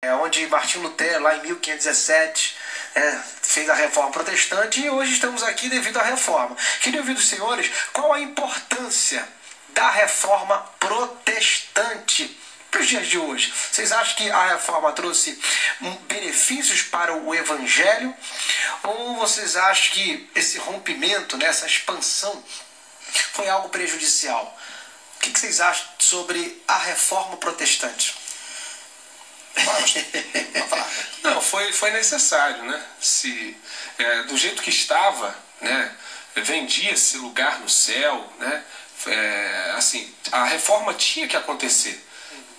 onde Martim Lutero, lá em 1517, fez a reforma protestante, e hoje estamos aqui devido à reforma. Queria ouvir dos senhores qual a importância da reforma protestante para os dias de hoje. Vocês acham que a reforma trouxe benefícios para o evangelho, ou vocês acham que esse rompimento, essa expansão, foi algo prejudicial? O que vocês acham sobre a reforma protestante? Não, foi necessário, né? Do jeito que estava, né? Vendia-se lugar no céu, né? Assim, a reforma tinha que acontecer,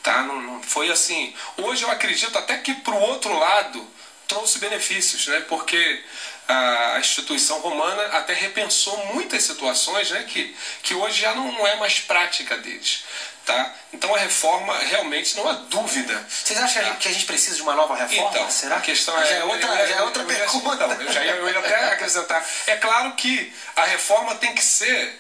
tá? Não foi assim. Hoje eu acredito até que para o outro lado trouxe benefícios, né? Porque a instituição romana até repensou muitas situações, né? Que hoje já não é mais prática deles. Tá? Então a reforma realmente não há dúvida. Vocês acham que a gente precisa de uma nova reforma? Então, será? A questão já é outra pergunta. Eu ia até acrescentar. É claro que a reforma tem que ser,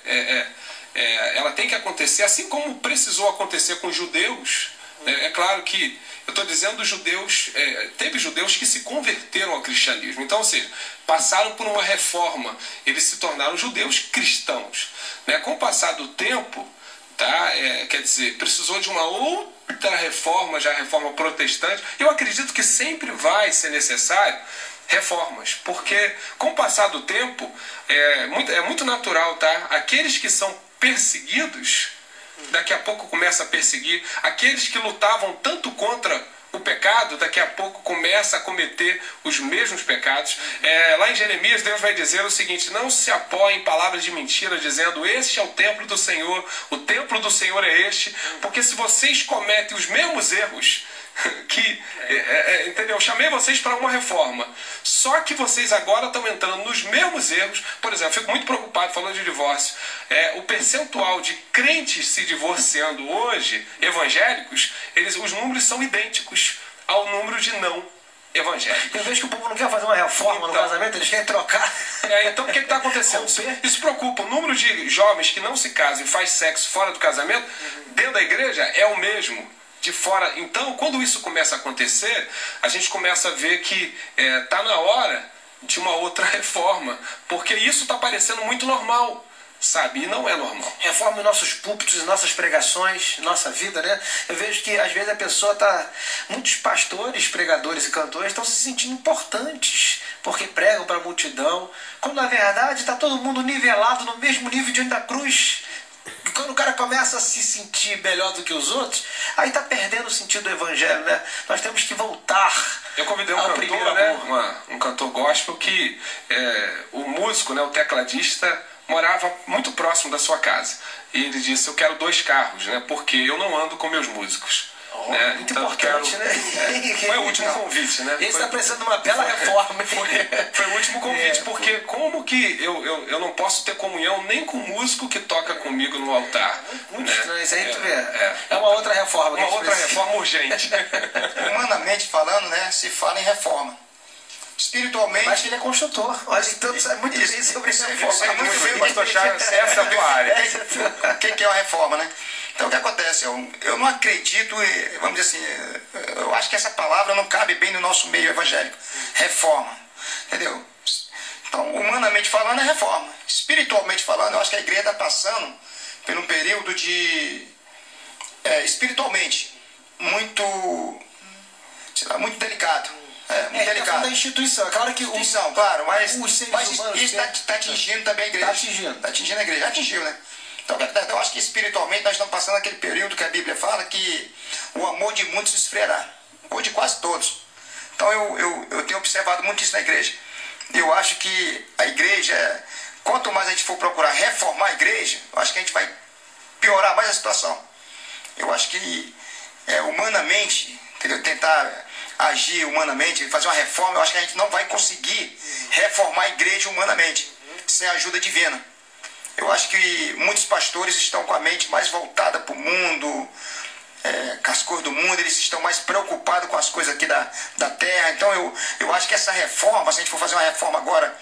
ela tem que acontecer, assim como precisou acontecer com os judeus. É claro que eu estou dizendo judeus, teve judeus que se converteram ao cristianismo. Então, ou seja, passaram por uma reforma, eles se tornaram judeus cristãos. Né? Com o passar do tempo, tá? Quer dizer, precisou de uma outra reforma, já a reforma protestante. Eu acredito que sempre vai ser necessário reformas, porque com o passar do tempo é muito natural, tá? Aqueles que são perseguidos, daqui a pouco começa a perseguir. Aqueles que lutavam tanto contra o pecado, daqui a pouco começa a cometer os mesmos pecados. Lá em Jeremias, Deus vai dizer o seguinte: não se apoiem em palavras de mentira, dizendo este é o templo do Senhor, o templo do Senhor é este, porque se vocês cometem os mesmos erros entendeu? Eu chamei vocês para uma reforma, só que vocês agora estão entrando nos mesmos erros. Por exemplo, eu fico muito preocupado falando de divórcio. O percentual de crentes se divorciando hoje, evangélicos, os números são idênticos ao número de não evangélicos. Eu vejo que o povo não quer fazer uma reforma no casamento, eles querem trocar. Então o que está acontecendo? Isso preocupa. O número de jovens que não se casam e faz sexo fora do casamento, dentro da igreja, é o mesmo de fora. Então, quando isso começa a acontecer, a gente começa a ver que está na hora de uma outra reforma, porque isso está parecendo muito normal, sabe? E não é normal. Reforma em nossos púlpitos, nossas pregações, nossa vida, né? Eu vejo que às vezes a pessoa muitos pastores, pregadores e cantores estão se sentindo importantes porque pregam para a multidão, quando na verdade está todo mundo nivelado no mesmo nível diante da cruz. E quando o cara começa a se sentir melhor do que os outros, aí está perdendo o sentido do evangelho, né? Nós temos que voltar. Eu convidei um cantor, né? Um cantor gospel que o músico, né, o tecladista, morava muito próximo da sua casa. E ele disse: eu quero 2 carros, né? Porque eu não ando com meus músicos. Muito então, importante, né? Foi o último convite, né? Ele está precisando de uma bela reforma. Foi o úlimo convite, porque como que eu não posso ter comunhão nem com o músico que toca comigo no altar? Muito estranho, isso aí tu vê. É uma outra reforma. Uma outra reforma urgente. Humanamente falando, né, se fala em reforma. Espiritualmente... Mas ele é construtor. Olha, então sabe muito bem sobre essa reforma. Muito bem, pastor Charles, essa é a tua área. O que é uma reforma, né? Então o que acontece? Eu não acredito, vamos dizer assim, eu acho que essa palavra não cabe bem no nosso meio evangélico. Reforma, entendeu? Então, humanamente falando, é reforma. Espiritualmente falando, eu acho que a igreja está passando por um período de, espiritualmente, muito, sei lá, muito delicado. Muito delicado. Da instituição, é claro que instituição, claro, mas isso está atingindo também a igreja. Está atingindo a igreja, já atingiu, né? Então, eu acho que espiritualmente nós estamos passando aquele período que a Bíblia fala que o amor de muitos se esfriará, ou de quase todos. Então eu tenho observado muito isso na igreja. Eu acho que a igreja, quanto mais a gente for procurar reformar a igreja, eu acho que a gente vai piorar mais a situação. Eu acho que humanamente, entendeu? Tentar agir humanamente, fazer uma reforma, eu acho que a gente não vai conseguir reformar a igreja humanamente, sem a ajuda divina. Eu acho que muitos pastores estão com a mente mais voltada para o mundo, com as coisas do mundo, eles estão mais preocupados com as coisas aqui da terra. Então eu acho que essa reforma, se a gente for fazer uma reforma agora,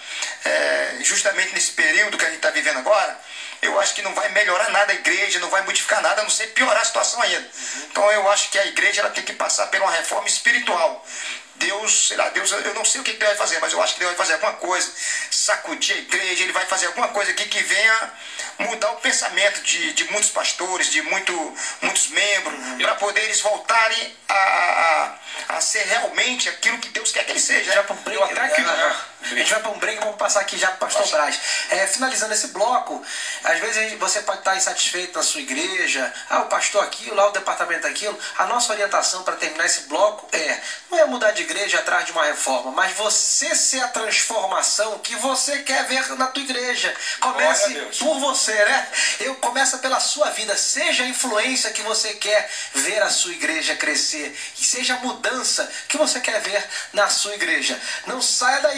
justamente nesse período que a gente está vivendo agora, eu acho que não vai melhorar nada a igreja, não vai modificar nada, a não ser piorar a situação ainda. Então eu acho que a igreja ela tem que passar por uma reforma espiritual. Deus, sei lá, Deus, eu não sei o que Deus vai fazer, mas eu acho que Deus vai fazer alguma coisa, sacudir a igreja, ele vai fazer alguma coisa aqui que venha mudar o pensamento de muitos pastores, de muitos membros, para poder eles voltarem a ser realmente aquilo que Deus quer que eles sejam. Já a gente vai para um break e vamos passar aqui já para o pastor Braz. Finalizando esse bloco, às vezes você pode estar insatisfeito na sua igreja, o pastor aquilo, lá o departamento aquilo. A nossa orientação para terminar esse bloco não é mudar de igreja atrás de uma reforma, mas você ser a transformação que você quer ver na tua igreja. Comece por você, né? Começa pela sua vida, seja a influência que você quer ver a sua igreja crescer, e seja a mudança que você quer ver na sua igreja. Não saia daí.